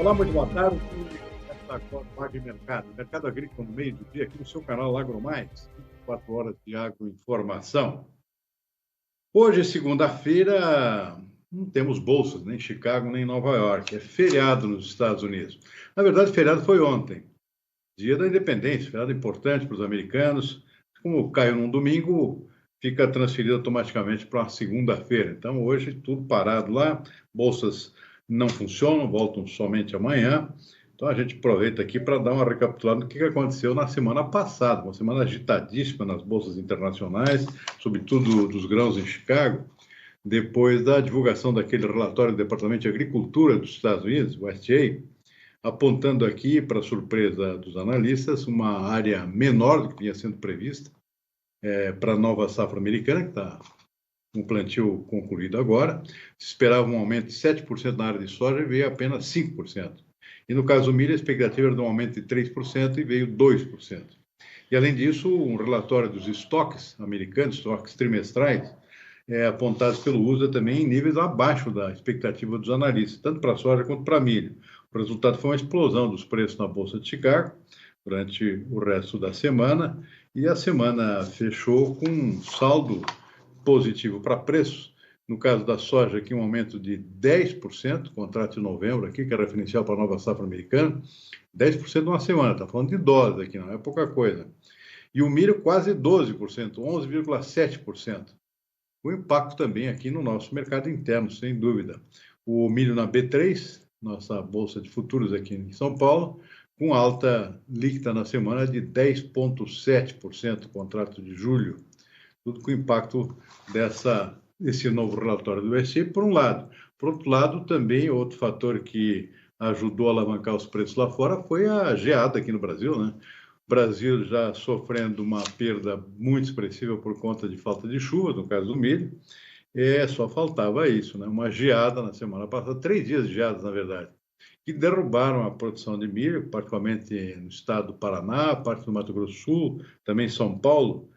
Olá, muito boa tarde. Esta Agro Mercado, Mercado Agrícola no meio do dia, aqui no seu canal AgroMais, 24 horas de agroinformação. Hoje, segunda-feira, não temos bolsas, nem em Chicago, nem em Nova York. É feriado nos Estados Unidos. Na verdade, feriado foi ontem, dia da independência, feriado importante para os americanos. Como caiu num domingo, fica transferido automaticamente para uma segunda-feira. Então, hoje, tudo parado lá, bolsas não funcionam, voltam somente amanhã. Então, a gente aproveita aqui para dar uma recapitulada do que aconteceu na semana passada, uma semana agitadíssima nas bolsas internacionais, sobretudo dos grãos em Chicago, depois da divulgação daquele relatório do Departamento de Agricultura dos Estados Unidos, o USDA, apontando aqui, para surpresa dos analistas, uma área menor do que vinha sendo prevista para a nova safra americana, que está com o plantio concluído agora. Se esperava um aumento de 7% na área de soja e veio apenas 5%. E no caso do milho, a expectativa era de um aumento de 3% e veio 2%. E além disso, um relatório dos estoques americanos, estoques trimestrais, apontados pelo USDA também em níveis abaixo da expectativa dos analistas, tanto para soja quanto para milho. O resultado foi uma explosão dos preços na Bolsa de Chicago durante o resto da semana, e a semana fechou com um saldo positivo para preços. No caso da soja, aqui um aumento de 10%, contrato de novembro aqui, que é referencial para a nova safra americana, 10% numa semana, está falando de dólares aqui, não é pouca coisa. E o milho quase 12%, 11,7%. O impacto também aqui no nosso mercado interno, sem dúvida. O milho na B3, nossa bolsa de futuros aqui em São Paulo, com alta líquida na semana de 10,7%, contrato de julho. Tudo com impacto desse novo relatório do USDA, por um lado. Por outro lado, também outro fator que ajudou a alavancar os preços lá fora foi a geada aqui no Brasil, né? O Brasil já sofrendo uma perda muito expressiva por conta de falta de chuva, no caso do milho. Só faltava isso, né? Uma geada na semana passada, 3 dias de geadas, na verdade, que derrubaram a produção de milho, particularmente no estado do Paraná, parte do Mato Grosso do Sul, também São Paulo.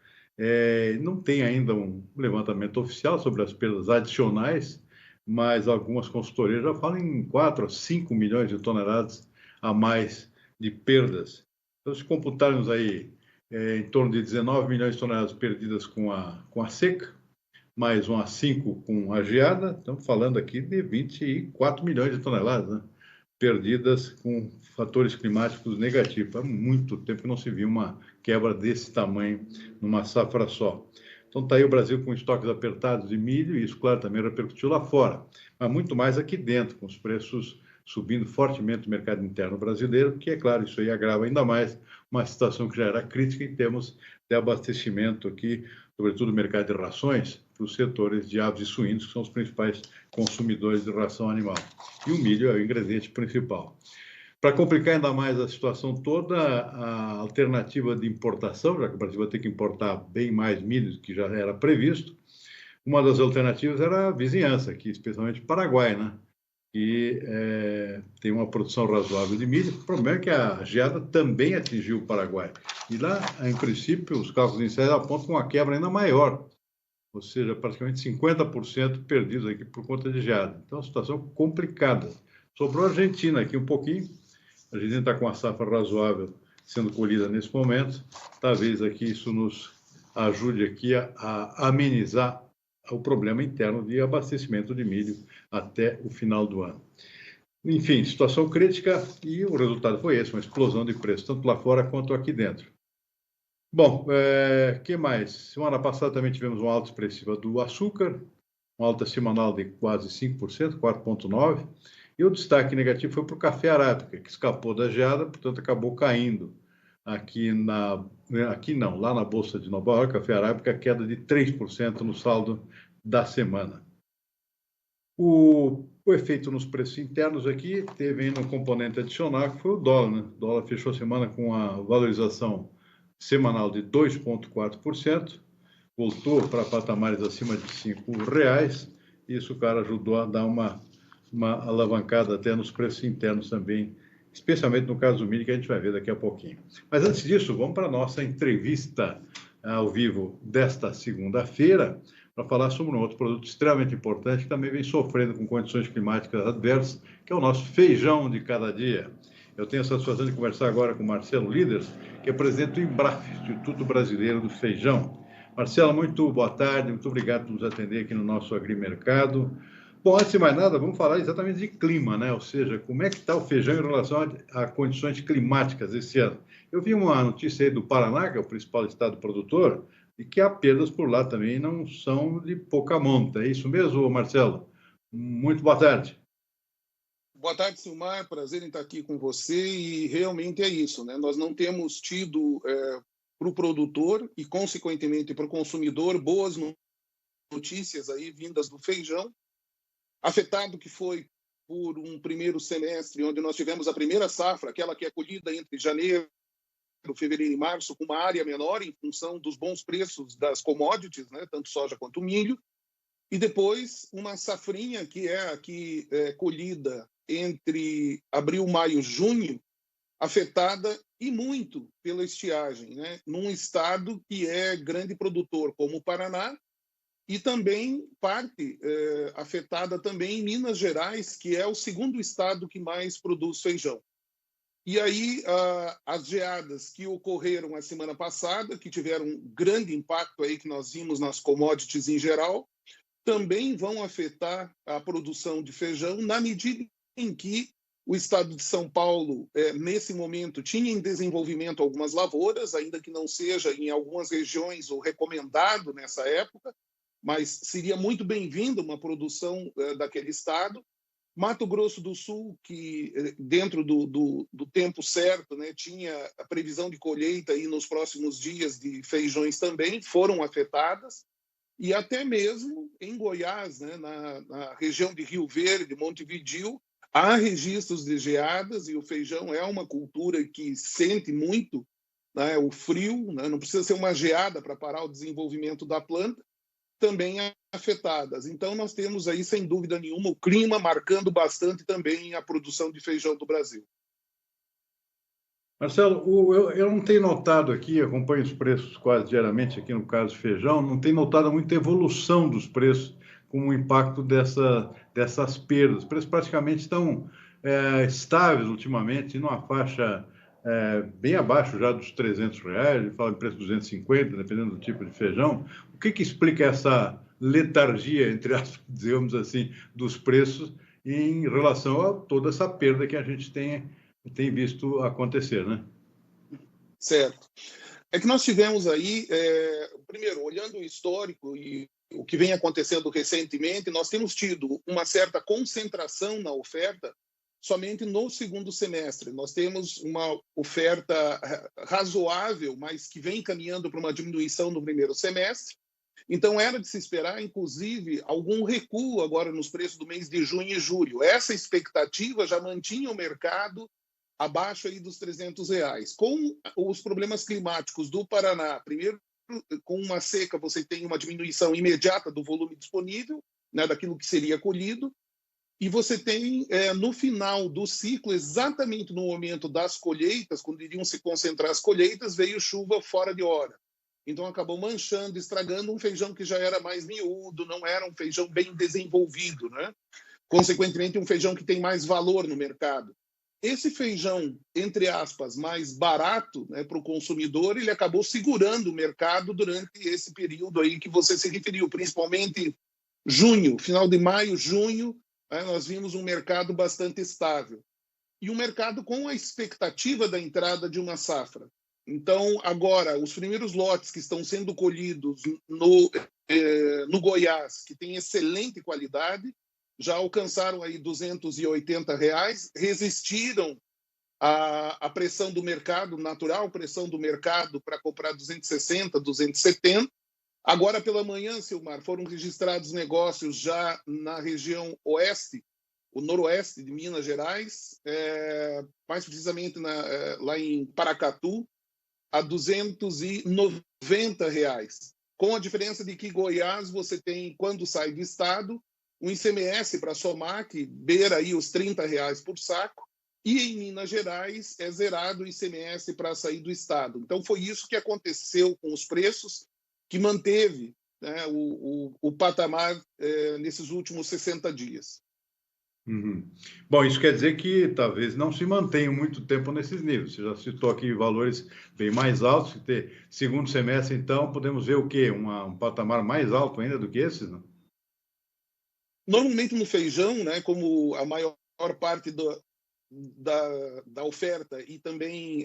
Não tem ainda um levantamento oficial sobre as perdas adicionais, mas algumas consultorias já falam em 4 a 5 milhões de toneladas a mais de perdas. Então, se computarmos aí em torno de 19 milhões de toneladas perdidas com a seca, mais umas 5 com a geada, estamos falando aqui de 24 milhões de toneladas, né? Perdidas com fatores climáticos negativos. Há muito tempo que não se viu uma quebra desse tamanho numa safra só. Então está aí o Brasil com estoques apertados de milho, e isso, claro, também repercutiu lá fora, mas muito mais aqui dentro, com os preços subindo fortemente no mercado interno brasileiro, que, é claro, isso aí agrava ainda mais uma situação que já era crítica em termos de abastecimento aqui, sobretudo no mercado de rações, para os setores de aves e suínos, que são os principais consumidores de ração animal. E o milho é o ingrediente principal. Para complicar ainda mais a situação toda, a alternativa de importação, já que o Brasil vai ter que importar bem mais milho do que já era previsto, uma das alternativas era a vizinhança, aqui, especialmente o Paraguai, né? Que tem uma produção razoável de milho. O problema é que a geada também atingiu o Paraguai. E lá, em princípio, os cálculos iniciais apontam uma quebra ainda maior, ou seja, praticamente 50% perdidos aqui por conta de geada. Então, é uma situação complicada. Sobrou a Argentina aqui um pouquinho. A Argentina está com uma safra razoável sendo colhida nesse momento. Talvez aqui isso nos ajude aqui a amenizar o problema interno de abastecimento de milho até o final do ano. Enfim, situação crítica, e o resultado foi esse, uma explosão de preço, tanto lá fora quanto aqui dentro. Bom, que mais? Semana passada também tivemos uma alta expressiva do açúcar, uma alta semanal de quase 5%, 4,9%, e o destaque negativo foi para o café arábica, que escapou da geada, portanto acabou caindo. Aqui não, lá na Bolsa de Nova York, café arábica, queda de 3% no saldo da semana. O efeito nos preços internos aqui teve ainda um componente adicional, que foi o dólar, né? O dólar fechou a semana com a valorização semanal de 2,4%, voltou para patamares acima de R$5. Isso, cara, ajudou a dar uma alavancada até nos preços internos também, especialmente no caso do milho, que a gente vai ver daqui a pouquinho. Mas antes disso, vamos para a nossa entrevista ao vivo desta segunda-feira, para falar sobre um outro produto extremamente importante que também vem sofrendo com condições climáticas adversas, que é o nosso feijão de cada dia. Eu tenho a satisfação de conversar agora com o Marcelo Líderes, que é presidente do IMBRAF, Instituto Brasileiro do Feijão. Marcelo, muito boa tarde, muito obrigado por nos atender aqui no nosso Agrimercado. Bom, antes de mais nada, vamos falar exatamente de clima, né? Ou seja, como é que está o feijão em relação a condições climáticas esse ano. Eu vi uma notícia aí do Paraná, que é o principal estado produtor, e que as perdas por lá também não são de pouca monta. É isso mesmo, Marcelo? Muito boa tarde. Boa tarde, Silmar. Prazer em estar aqui com você. E realmente é isso, né? Nós não temos tido para o produtor e, consequentemente, para o consumidor boas notícias aí vindas do feijão, afetado que foi por um primeiro semestre onde nós tivemos a primeira safra, aquela que é colhida entre janeiro, fevereiro e março, com uma área menor em função dos bons preços das commodities, né? Tanto soja quanto milho, e depois uma safrinha que é aqui colhida entre abril, maio, junho, afetada e muito pela estiagem, né? Num estado que é grande produtor como o Paraná, e também parte afetada também em Minas Gerais, que é o segundo estado que mais produz feijão. E aí as geadas que ocorreram a semana passada, que tiveram um grande impacto aí que nós vimos nas commodities em geral, também vão afetar a produção de feijão na medida em que o estado de São Paulo, nesse momento, tinha em desenvolvimento algumas lavouras, ainda que não seja em algumas regiões o recomendado nessa época, mas seria muito bem-vindo uma produção daquele estado. Mato Grosso do Sul, que dentro do tempo certo, né, tinha a previsão de colheita aí nos próximos dias de feijões também, foram afetadas. E até mesmo em Goiás, né, na região de Rio Verde, Montevidéu, há registros de geadas e o feijão é uma cultura que sente muito, né, o frio, né, não precisa ser uma geada para parar o desenvolvimento da planta, também afetadas. Então, nós temos aí, sem dúvida nenhuma, o clima marcando bastante também a produção de feijão do Brasil. Marcelo, eu não tenho notado aqui, acompanho os preços quase diariamente aqui no caso do feijão, não tenho notado muita evolução dos preços com o impacto dessas perdas. Os preços praticamente estão estáveis ultimamente, numa faixa bem abaixo já dos R$300, ele fala em preço de 250, dependendo do tipo de feijão. O que explica essa letargia, entre aspas, digamos assim, dos preços em relação a toda essa perda que a gente tem visto acontecer, né? Certo. É que nós tivemos aí, primeiro, olhando o histórico e o que vem acontecendo recentemente, nós temos tido uma certa concentração na oferta somente no segundo semestre. Nós temos uma oferta razoável, mas que vem caminhando para uma diminuição no primeiro semestre. Então, era de se esperar, inclusive, algum recuo agora nos preços do mês de junho e julho. Essa expectativa já mantinha o mercado abaixo aí dos R$300. Com os problemas climáticos do Paraná, primeiro, com uma seca, você tem uma diminuição imediata do volume disponível, né, daquilo que seria colhido, e você tem, no final do ciclo, exatamente no momento das colheitas, quando iriam se concentrar as colheitas, veio chuva fora de hora. Então, acabou manchando, estragando um feijão que já era mais miúdo, não era um feijão bem desenvolvido, né? Consequentemente, um feijão que tem mais valor no mercado. Esse feijão, entre aspas, mais barato, né, para o consumidor, ele acabou segurando o mercado durante esse período aí que você se referiu, principalmente junho, final de maio, junho, né, nós vimos um mercado bastante estável. E um mercado com a expectativa da entrada de uma safra. Então, agora, os primeiros lotes que estão sendo colhidos no Goiás, que tem excelente qualidade, já alcançaram aí R$280, resistiram à pressão do mercado, natural pressão do mercado para comprar 260, 270. Agora pela manhã, Silmar, foram registrados negócios já na região oeste, o noroeste de Minas Gerais, mais precisamente lá em Paracatu, a R$290, com a diferença de que Goiás você tem, quando sai do estado, um ICMS para somar, que beira aí os R$30 por saco, e em Minas Gerais é zerado o ICMS para sair do estado. Então foi isso que aconteceu com os preços, que manteve né, o patamar nesses últimos 60 dias. Uhum. Bom, isso quer dizer que talvez não se mantenha muito tempo nesses níveis. Você já citou aqui valores bem mais altos. Segundo semestre, então, podemos ver o quê? Um patamar mais alto ainda do que esses, não? Normalmente no feijão, né, como a maior parte da oferta e também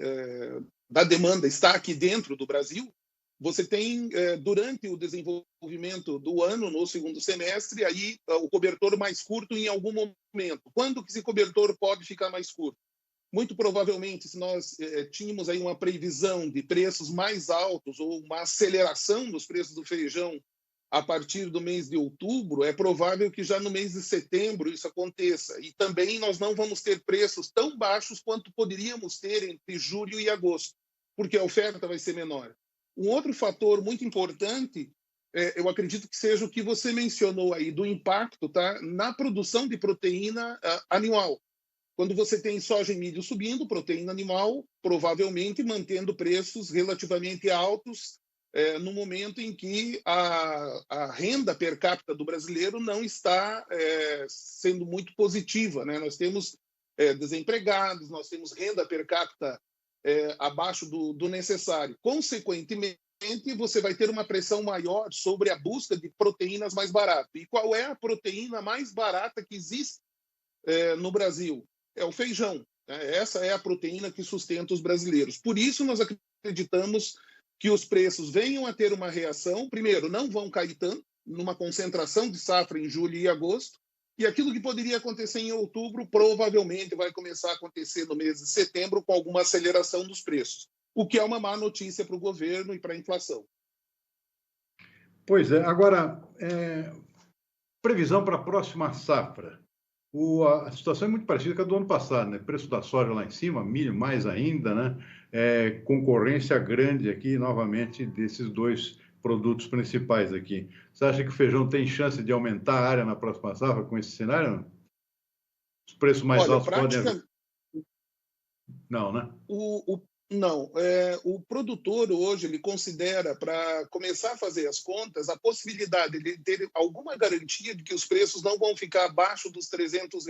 da demanda está aqui dentro do Brasil, você tem, durante o desenvolvimento do ano, no segundo semestre, aí o cobertor mais curto em algum momento. Quando que esse cobertor pode ficar mais curto? Muito provavelmente, se nós tínhamos aí uma previsão de preços mais altos ou uma aceleração dos preços do feijão a partir do mês de outubro, é provável que já no mês de setembro isso aconteça. E também nós não vamos ter preços tão baixos quanto poderíamos ter entre julho e agosto, porque a oferta vai ser menor. Um outro fator muito importante, eu acredito que seja o que você mencionou aí, do impacto, tá, na produção de proteína animal. Quando você tem soja e milho subindo, proteína animal provavelmente mantendo preços relativamente altos no momento em que a renda per capita do brasileiro não está sendo muito positiva, né? Nós temos desempregados, nós temos renda per capita abaixo do necessário. Consequentemente, você vai ter uma pressão maior sobre a busca de proteínas mais baratas. E qual é a proteína mais barata que existe no Brasil? É o feijão. Essa é a proteína que sustenta os brasileiros. Por isso, nós acreditamos que os preços venham a ter uma reação. Primeiro, não vão cair tanto, numa concentração de safra em julho e agosto, e aquilo que poderia acontecer em outubro provavelmente vai começar a acontecer no mês de setembro com alguma aceleração dos preços, o que é uma má notícia para o governo e para a inflação. Pois é. Agora, previsão para a próxima safra. A situação é muito parecida com a do ano passado, né? Preço da soja lá em cima, milho mais ainda, né? Concorrência grande aqui, novamente, desses dois produtos principais aqui. Você acha que o feijão tem chance de aumentar a área na próxima safra com esse cenário? Não? Os preços mais altos podem haver? Não, né? Não. O produtor hoje ele considera, para começar a fazer as contas, a possibilidade de ter alguma garantia de que os preços não vão ficar abaixo dos R$300.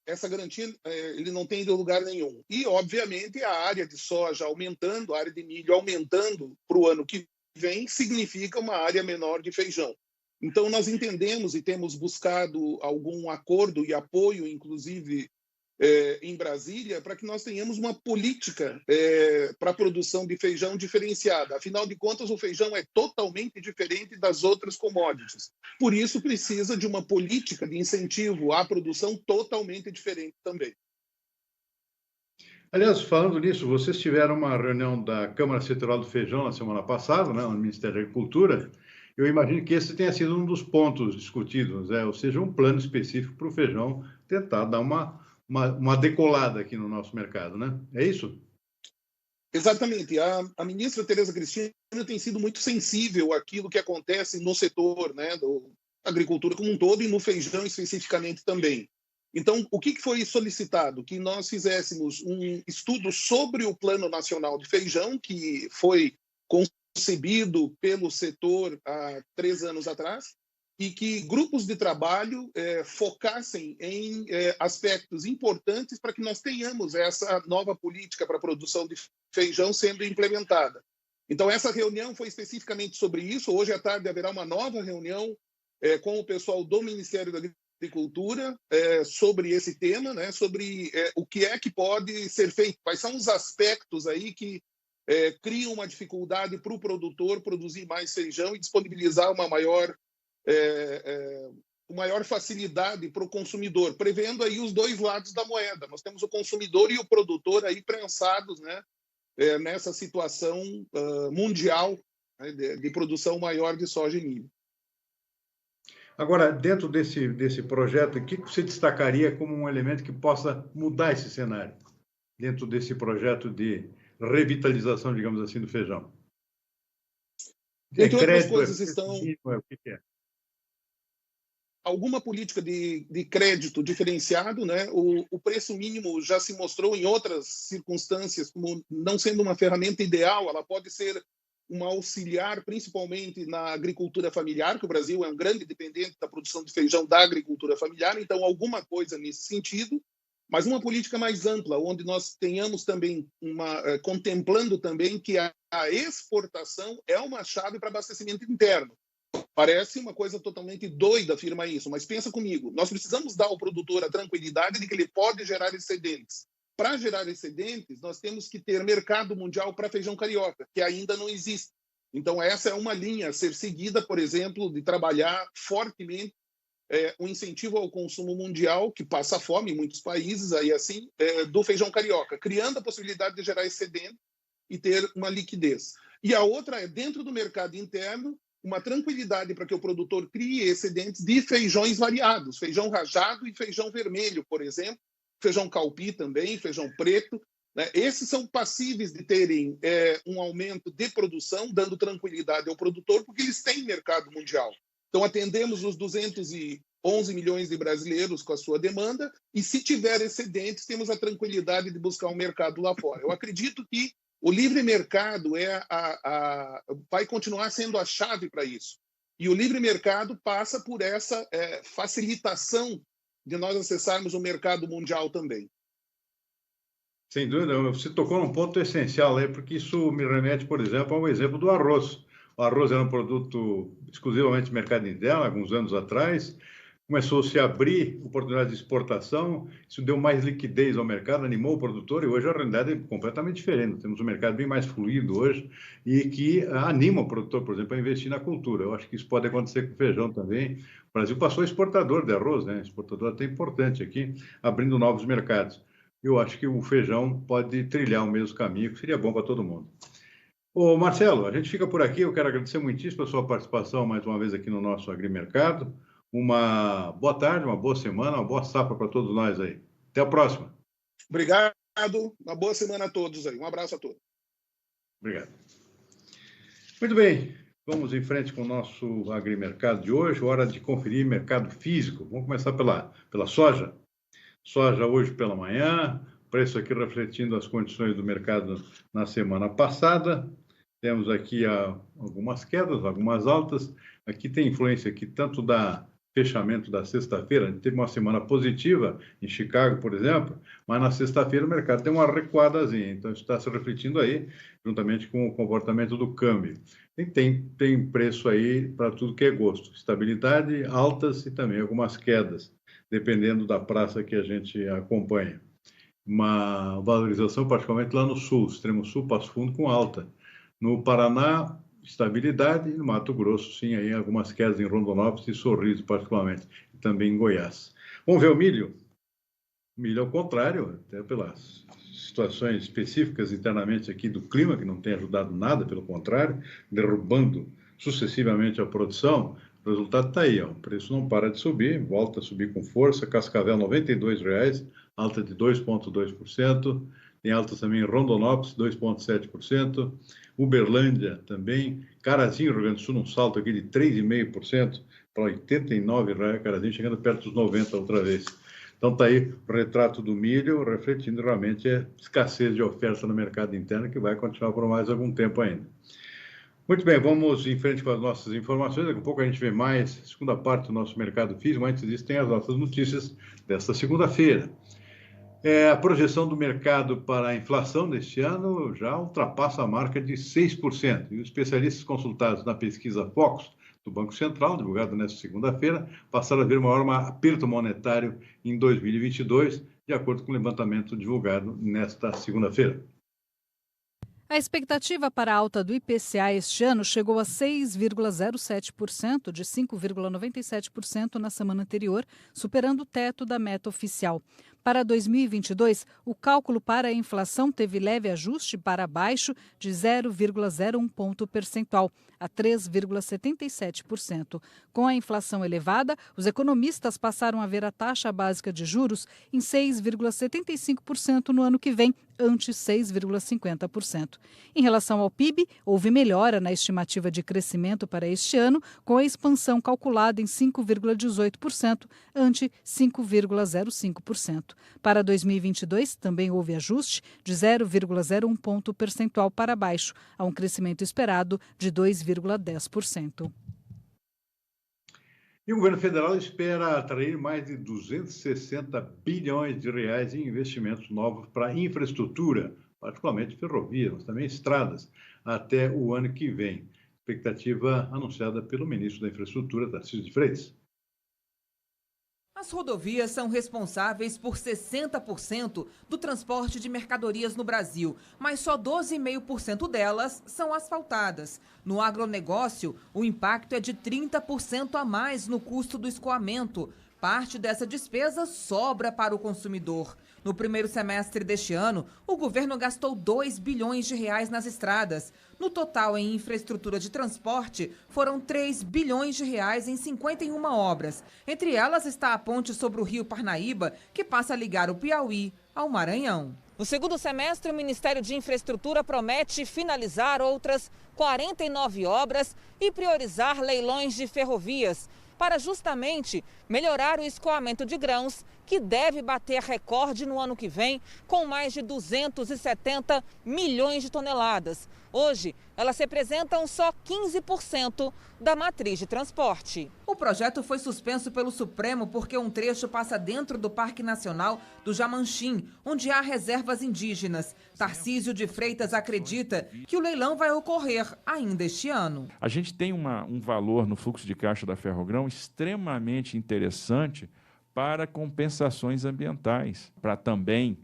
Essa garantia ele não tem de lugar nenhum. E, obviamente, a área de soja aumentando, a área de milho aumentando para o ano que vem, significa uma área menor de feijão. Então, nós entendemos e temos buscado algum acordo e apoio, inclusive, em Brasília, para que nós tenhamos uma política para a produção de feijão diferenciada. Afinal de contas, o feijão é totalmente diferente das outras commodities. Por isso, precisa de uma política de incentivo à produção totalmente diferente também. Aliás, falando nisso, vocês tiveram uma reunião da Câmara Setorial do Feijão na semana passada, né, no Ministério da Agricultura. Eu imagino que esse tenha sido um dos pontos discutidos, ou seja, um plano específico para o feijão tentar dar uma decolada aqui no nosso mercado, né? É isso? Exatamente. A ministra Tereza Cristina tem sido muito sensível àquilo que acontece no setor, né, da agricultura como um todo e no feijão especificamente também. Então, o que foi solicitado? Que nós fizéssemos um estudo sobre o Plano Nacional de Feijão, que foi concebido pelo setor há 3 anos atrás, e que grupos de trabalho focassem em aspectos importantes para que nós tenhamos essa nova política para a produção de feijão sendo implementada. Então, essa reunião foi especificamente sobre isso. Hoje à tarde haverá uma nova reunião com o pessoal do Ministério da Agricultura sobre esse tema, né, sobre o que é que pode ser feito, quais são os aspectos aí que criam uma dificuldade para o produtor produzir mais feijão e disponibilizar uma maior facilidade para o consumidor, prevendo aí os dois lados da moeda. Nós temos o consumidor e o produtor aí prensados, né, nessa situação mundial, né, de produção maior de soja e milho. Agora, dentro desse projeto, o que você destacaria como um elemento que possa mudar esse cenário, dentro desse projeto de revitalização, digamos assim, do feijão? Entre outras coisas estão... O que é? Alguma política de crédito diferenciado, né? O preço mínimo já se mostrou em outras circunstâncias como não sendo uma ferramenta ideal. Ela pode ser uma auxiliar, principalmente na agricultura familiar, que o Brasil é um grande dependente da produção de feijão da agricultura familiar, então alguma coisa nesse sentido, mas uma política mais ampla, onde nós tenhamos também contemplando também que a exportação é uma chave para abastecimento interno. Parece uma coisa totalmente doida afirmar isso, mas pensa comigo, nós precisamos dar ao produtor a tranquilidade de que ele pode gerar excedentes. Para gerar excedentes, nós temos que ter mercado mundial para feijão carioca, que ainda não existe. Então, essa é uma linha a ser seguida, por exemplo, de trabalhar fortemente um incentivo ao consumo mundial, que passa fome em muitos países, aí assim, do feijão carioca, criando a possibilidade de gerar excedente e ter uma liquidez. E a outra é, dentro do mercado interno, uma tranquilidade para que o produtor crie excedentes de feijões variados, feijão rajado e feijão vermelho, por exemplo, feijão calpi também, feijão preto, né? Esses são passíveis de terem um aumento de produção, dando tranquilidade ao produtor, porque eles têm mercado mundial. Então, atendemos os 211 milhões de brasileiros com a sua demanda, e se tiver excedentes, temos a tranquilidade de buscar um mercado lá fora. Eu acredito que o livre mercado vai continuar sendo a chave para isso. E o livre mercado passa por essa facilitação de nós acessarmos o mercado mundial também. Sem dúvida, você tocou num ponto essencial aí, porque isso me remete, por exemplo, ao exemplo do arroz. O arroz era um produto exclusivamente de mercado interno, alguns anos atrás. Começou a se abrir oportunidades de exportação, isso deu mais liquidez ao mercado, animou o produtor, e hoje a realidade é completamente diferente. Temos um mercado bem mais fluido hoje e que anima o produtor, por exemplo, a investir na cultura. Eu acho que isso pode acontecer com o feijão também. O Brasil passou a exportador de arroz, né? Exportador até importante aqui, abrindo novos mercados. Eu acho que o feijão pode trilhar o mesmo caminho, que seria bom para todo mundo. Ô Marcelo, a gente fica por aqui. Eu quero agradecer muitíssimo a sua participação mais uma vez aqui no nosso Agrimercado. Uma boa tarde, uma boa semana, uma boa safra para todos nós aí. Até a próxima. Obrigado, uma boa semana a todos aí. Um abraço a todos. Obrigado. Muito bem, vamos em frente com o nosso Agrimercado de hoje. Hora de conferir mercado físico. Vamos começar pela soja. Soja hoje pela manhã, preço aqui refletindo as condições do mercado na semana passada. Temos aqui algumas quedas, algumas altas. Aqui tem influência aqui tanto da fechamento da sexta-feira, a gente teve uma semana positiva em Chicago, por exemplo, mas na sexta-feira o mercado deu uma recuadazinha, então isso está se refletindo aí, juntamente com o comportamento do câmbio. E tem preço aí para tudo que é gosto, estabilidade, altas e também algumas quedas, dependendo da praça que a gente acompanha. Uma valorização particularmente lá no sul, extremo sul, Passo Fundo com alta. No Paraná, estabilidade, e no Mato Grosso, sim, aí algumas quedas em Rondonópolis e Sorriso, particularmente, e também em Goiás. Vamos ver o milho? O milho, ao contrário, até pelas situações específicas internamente aqui do clima, que não tem ajudado nada, pelo contrário, derrubando sucessivamente a produção. O resultado está aí, ó. O preço não para de subir, volta a subir com força. Cascavel, R$ 92,00, alta de 2,2%. Tem altas também em Rondonópolis, 2,7%. Uberlândia também. Carazinho, Rio Grande do Sul, um salto aqui de 3,5% para R$ 89,00. Carazinho chegando perto dos 90 outra vez. Então está aí o retrato do milho, refletindo realmente a escassez de oferta no mercado interno, que vai continuar por mais algum tempo ainda. Muito bem, vamos em frente com as nossas informações. Daqui a pouco a gente vê mais a segunda parte do nosso mercado físico, mas antes disso tem as nossas notícias desta segunda-feira. A projeção do mercado para a inflação deste ano já ultrapassa a marca de 6%. E os especialistas consultados na pesquisa Focus do Banco Central, divulgada nesta segunda-feira, passaram a ver maior aperto monetário em 2022, de acordo com o levantamento divulgado nesta segunda-feira. A expectativa para a alta do IPCA este ano chegou a 6,07%, de 5,97% na semana anterior, superando o teto da meta oficial. Para 2022, o cálculo para a inflação teve leve ajuste para baixo de 0,01 ponto percentual, a 3,77%. Com a inflação elevada, os economistas passaram a ver a taxa básica de juros em 6,75% no ano que vem, ante 6,50%. Em relação ao PIB, houve melhora na estimativa de crescimento para este ano, com a expansão calculada em 5,18%, ante 5,05%. Para 2022, também houve ajuste de 0,01 ponto percentual para baixo, a um crescimento esperado de 2,10%. E o governo federal espera atrair mais de 260 bilhões de reais em investimentos novos para infraestrutura, particularmente ferrovias, mas também estradas, até o ano que vem. Expectativa anunciada pelo ministro da Infraestrutura, Tarcísio de Freitas. As rodovias são responsáveis por 60% do transporte de mercadorias no Brasil, mas só 12,5% delas são asfaltadas. No agronegócio, o impacto é de 30% a mais no custo do escoamento. Parte dessa despesa sobra para o consumidor. No primeiro semestre deste ano, o governo gastou 2 bilhões de reais nas estradas. No total, em infraestrutura de transporte, foram 3 bilhões de reais em 51 obras. Entre elas está a ponte sobre o rio Parnaíba, que passa a ligar o Piauí ao Maranhão. No segundo semestre, o Ministério de Infraestrutura promete finalizar outras 49 obras e priorizar leilões de ferrovias, para justamente melhorar o escoamento de grãos, que deve bater recorde no ano que vem, com mais de 270 milhões de toneladas. Hoje, elas representam só 15% da matriz de transporte. O projeto foi suspenso pelo Supremo porque um trecho passa dentro do Parque Nacional do Jamanchim, onde há reservas indígenas. Tarcísio de Freitas acredita que o leilão vai ocorrer ainda este ano. A gente tem um valor no fluxo de caixa da Ferrogrão extremamente interessante para compensações ambientais, para também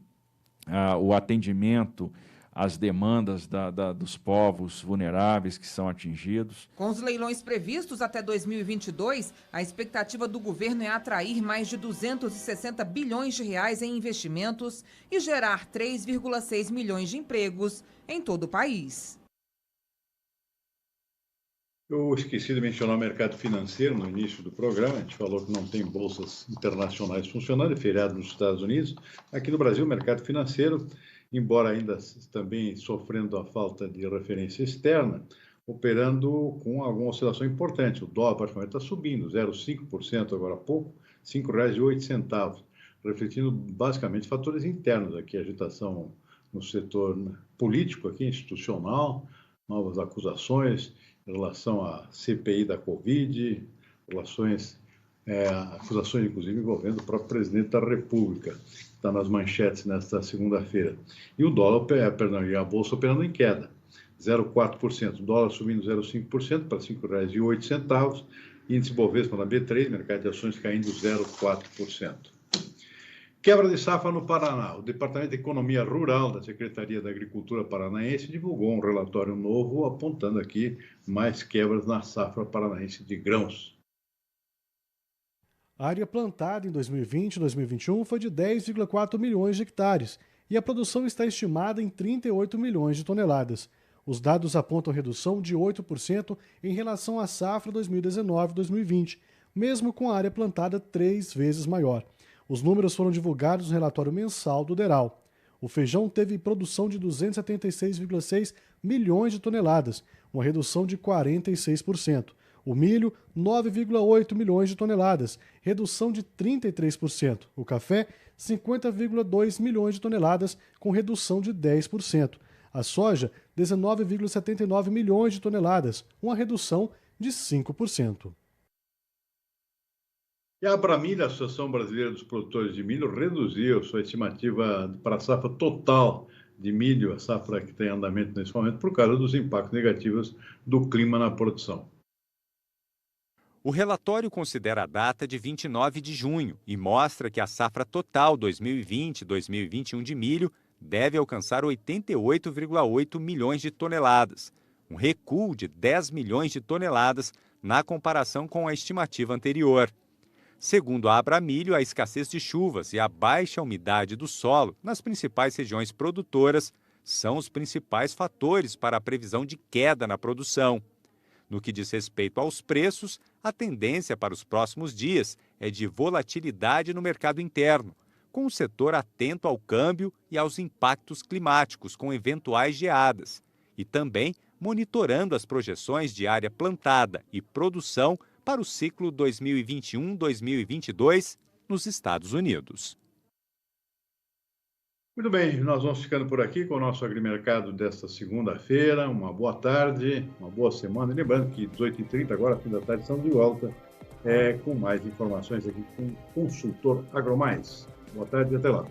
o atendimento às demandas dos povos vulneráveis que são atingidos. Com os leilões previstos até 2022, a expectativa do governo é atrair mais de 260 bilhões de reais em investimentos e gerar 3,6 milhões de empregos em todo o país. Eu esqueci de mencionar o mercado financeiro no início do programa. A gente falou que não tem bolsas internacionais funcionando, é feriado nos Estados Unidos. Aqui no Brasil, o mercado financeiro, embora ainda também sofrendo a falta de referência externa, operando com alguma oscilação importante. O dólar, praticamente, está subindo, 0,5% agora há pouco, R$ 5,08, refletindo basicamente fatores internos aqui, agitação no setor político, aqui, institucional, novas acusações em relação à CPI da Covid, acusações, inclusive, envolvendo o próprio presidente da República, que está nas manchetes nesta segunda-feira. E o dólar, e a Bolsa operando em queda, 0,4%. O dólar subindo 0,5% para R$ 5,08. Índice Bovespa na B3, mercado de ações caindo 0,4%. Quebra de safra no Paraná. O Departamento de Economia Rural da Secretaria da Agricultura Paranaense divulgou um relatório novo apontando aqui mais quebras na safra paranaense de grãos. A área plantada em 2020 e 2021 foi de 10,4 milhões de hectares e a produção está estimada em 38 milhões de toneladas. Os dados apontam redução de 8% em relação à safra 2019-2020, mesmo com a área plantada 3 vezes maior. Os números foram divulgados no relatório mensal do DERAL. O feijão teve produção de 276,6 milhões de toneladas, uma redução de 46%. O milho, 9,8 milhões de toneladas, redução de 33%. O café, 50,2 milhões de toneladas, com redução de 10%. A soja, 19,79 milhões de toneladas, uma redução de 5%. E a Abramilho, a Associação Brasileira dos Produtores de Milho, reduziu sua estimativa para a safra total de milho, a safra que tem andamento nesse momento, por causa dos impactos negativos do clima na produção. O relatório considera a data de 29 de junho e mostra que a safra total 2020-2021 de milho deve alcançar 88,8 milhões de toneladas, um recuo de 10 milhões de toneladas na comparação com a estimativa anterior. Segundo a Abramilho, a escassez de chuvas e a baixa umidade do solo nas principais regiões produtoras são os principais fatores para a previsão de queda na produção. No que diz respeito aos preços, a tendência para os próximos dias é de volatilidade no mercado interno, com o setor atento ao câmbio e aos impactos climáticos com eventuais geadas, e também monitorando as projeções de área plantada e produção para o ciclo 2021-2022 nos Estados Unidos. Muito bem, nós vamos ficando por aqui com o nosso Agrimercado desta segunda-feira. Uma boa tarde, uma boa semana. E lembrando que 18h30, agora, fim da tarde, estamos de volta com mais informações aqui com o Consultor AgroMais. Boa tarde e até lá.